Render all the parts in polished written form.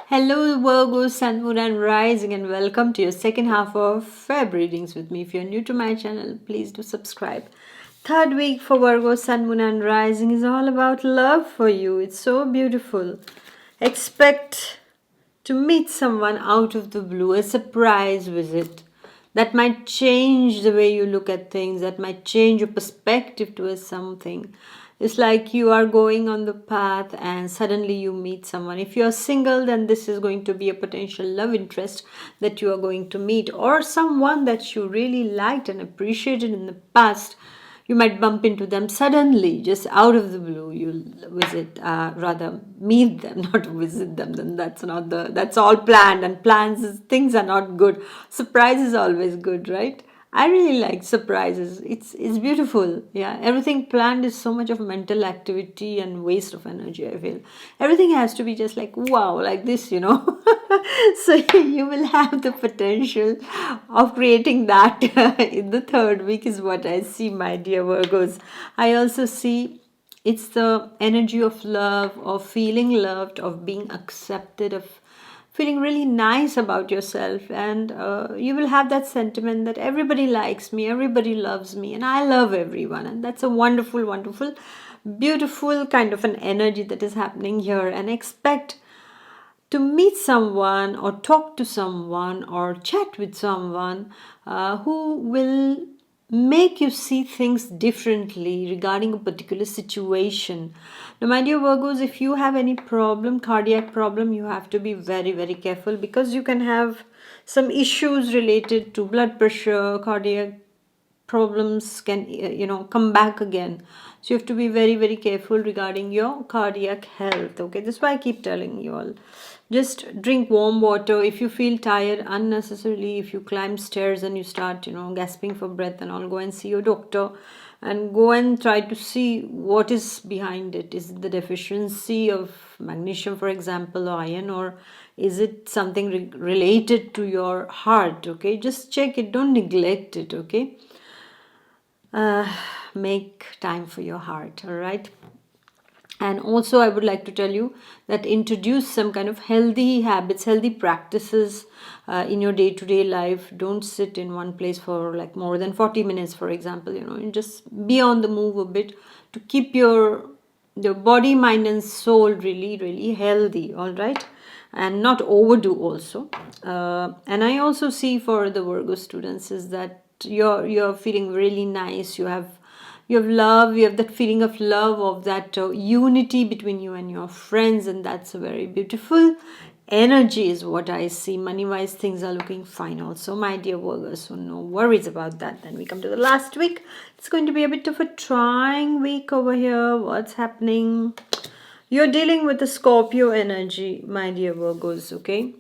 Hello, Virgo, Sun, Moon, and Rising, and welcome to your second half of Feb readings with me. If you're new to my channel, please do subscribe. Third week for Virgo, Sun, Moon, and Rising is all about love for you. It's so beautiful. Expect to meet someone out of the blue, a surprise visit that might change the way you look at things, that might change your perspective towards something. It's like you are going on the path and suddenly you meet someone. If you're single, then this is going to be a potential love interest that you are going to meet, or someone that you really liked and appreciated in the past. You might bump into them suddenly, just out of the blue. You'll visit, rather meet them, not visit them. Then that's all planned, and things are not good. Surprise is always good, right? I really like surprises. It's beautiful. Yeah, everything planned is so much of mental activity and waste of energy. I feel everything has to be just like wow, like this. So you will have the potential of creating that in the third week is what I see, my dear Virgos. I also see it's the energy of love, of feeling loved, of being accepted, of feeling really nice about yourself, and you will have that sentiment that everybody likes me, everybody loves me, and I love everyone. And that's a wonderful, wonderful, beautiful kind of an energy that is happening here. And expect to meet someone or talk to someone or chat with someone who will make you see things differently regarding a particular situation. Now, my dear Virgos, if you have any problem, cardiac problem, you have to be very, very careful, because you can have some issues related to blood pressure, cardiac problems can come back again. So you have to be very, very careful regarding your cardiac health. Okay, that's why I keep telling you all, just drink warm water. If you feel tired unnecessarily, if you climb stairs and you start gasping for breath and all, go and see your doctor and go and try to see what is behind it. Is it the deficiency of magnesium, for example, or iron, or is it something related to your heart? Okay, just check it, don't neglect it. Okay, uh, make time for your heart. All right. And also I would like to tell you that introduce some kind of healthy habits, healthy practices in your day-to-day life. Don't sit in one place for like more than 40 minutes, for example. And just be on the move a bit to keep your body, mind, and soul really, really healthy. All right. And not overdo also. And I also see for the Virgo students is that you're feeling really nice. You have love, you have that feeling of love, of that unity between you and your friends, and that's a very beautiful energy is what I see. Money wise, things are looking fine also, my dear Virgo, so no worries about that. Then we come to the last week. It's going to be a bit of a trying week over here. What's happening? You're dealing with the Scorpio energy, my dear Virgos. Okay,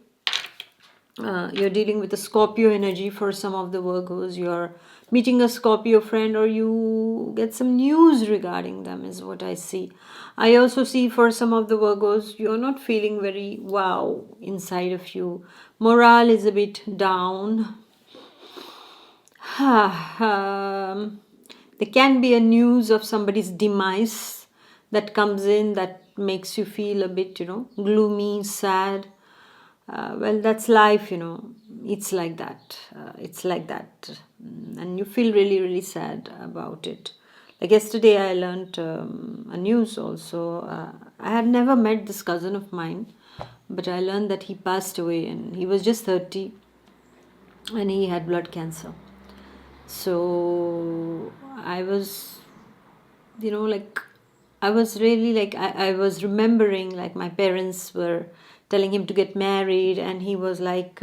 you're dealing with the Scorpio energy. For some of the Virgos, you're meeting a Scorpio friend, or you get some news regarding them is what I see. I also see for some of the Virgos, you're not feeling very wow inside of you. Morale is a bit down. There can be a news of somebody's demise that comes in that makes you feel a bit gloomy, sad. Well, that's life. It's like that. And you feel really, really sad about it. Like yesterday I learned a news also. I had never met this cousin of mine, but I learned that he passed away, and he was just 30, and he had blood cancer. So I was, like, I was really like, I was remembering like my parents were telling him to get married, and he was like,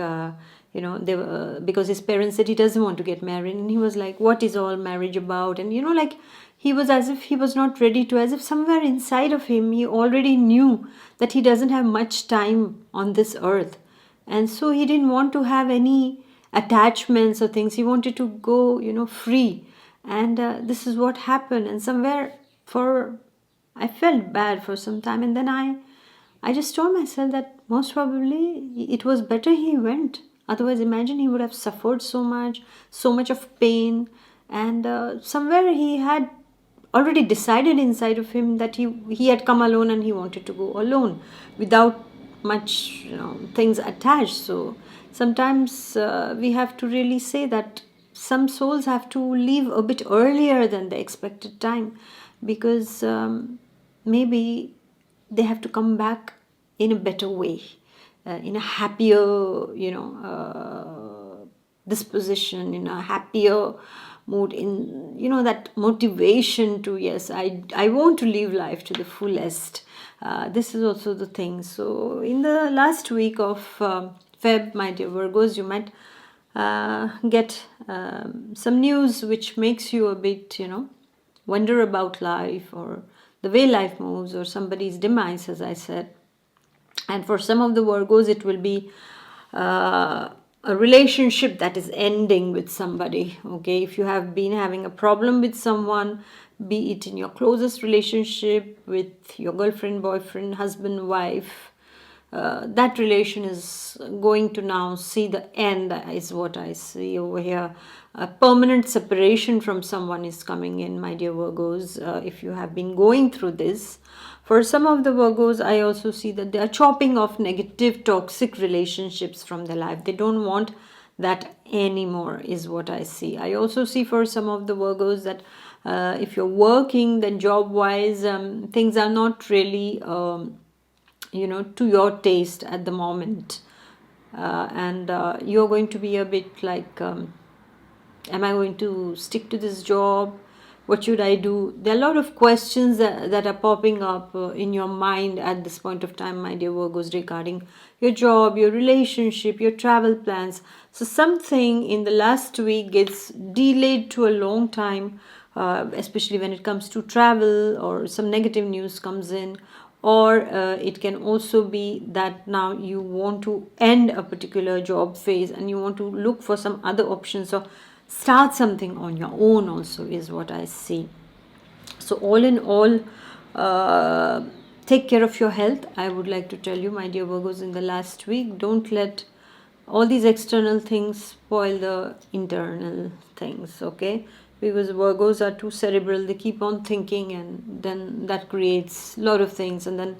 they were, because his parents said he doesn't want to get married, and he was like, what is all marriage about? And like, he was as if he was not ready to, as if somewhere inside of him he already knew that he doesn't have much time on this earth, and so he didn't want to have any attachments or things. He wanted to go free, and this is what happened. And somewhere, for I felt bad for some time, and then I just told myself that most probably it was better he went. Otherwise, imagine, he would have suffered so much of pain, and somewhere he had already decided inside of him that he had come alone and he wanted to go alone without much, things attached. So sometimes we have to really say that some souls have to leave a bit earlier than the expected time, because maybe they have to come back in a better way, in a happier, disposition, in a happier mood, in, that motivation to, yes, I want to live life to the fullest. This is also the thing. So in the last week of Feb, my dear Virgos, you might get some news which makes you a bit, wonder about life, or the way life moves, or somebody's demise, as I said. And for some of the Virgos, it will be a relationship that is ending with somebody. Okay, if you have been having a problem with someone, be it in your closest relationship with your girlfriend, boyfriend, husband, wife, that relation is going to now see the end, is what I see over here. A permanent separation from someone is coming in, my dear Virgos, if you have been going through this. For some of the Virgos, I also see that they are chopping off negative, toxic relationships from their life. They don't want that anymore, is what I see. I also see for some of the Virgos that if you're working, then job-wise, things are not really to your taste at the moment, and you're going to be a bit like, am I going to stick to this job? What should I do? There are a lot of questions that are popping up in your mind at this point of time, my dear Virgos, regarding your job, your relationship, your travel plans. So something in the last week gets delayed to a long time, especially when it comes to travel, or some negative news comes in. Or it can also be that now you want to end a particular job phase and you want to look for some other options, or start something on your own also, is what I see. So all in all, take care of your health. I would like to tell you, my dear Virgos, in the last week, don't let all these external things spoil the internal things, okay? Because Virgos are too cerebral. They keep on thinking, and then that creates a lot of things, and then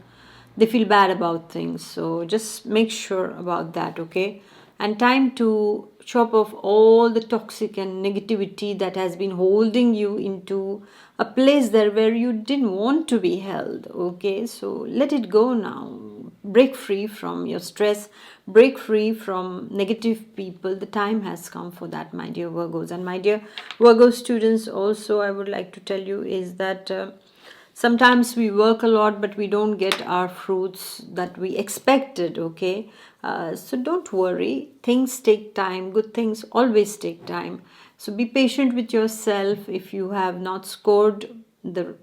they feel bad about things. So just make sure about that, okay? And time to chop off all the toxic and negativity that has been holding you into a place there where you didn't want to be held, okay? So let it go now. Break free from your stress, break free from negative people. The time has come for that, my dear Virgos. And my dear Virgo students, also I would like to tell you is that sometimes we work a lot, but we don't get our fruits that we expected, okay? So don't worry. Things take time. Good things always take time. So be patient with yourself. If you have not scored the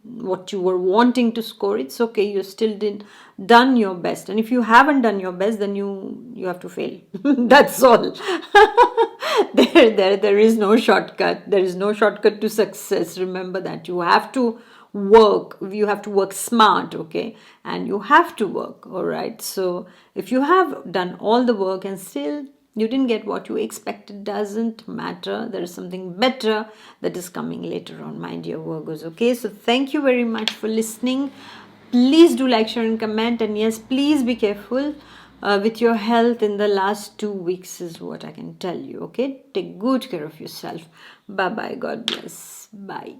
what you were wanting to score, it's okay. You still did done your best. And if you haven't done your best, then you have to fail. That's all. There is no shortcut. There is no shortcut to success. Remember that. You have to work smart, okay? And you have to work, all right? So if you have done all the work and still you didn't get what you expected, doesn't matter. There is something better that is coming later on, my dear Virgos, okay? So thank you very much for listening. Please do like, share and comment, and yes, please be careful with your health in the last 2 weeks, is what I can tell you, okay? Take good care of yourself. Bye bye. God bless. Bye.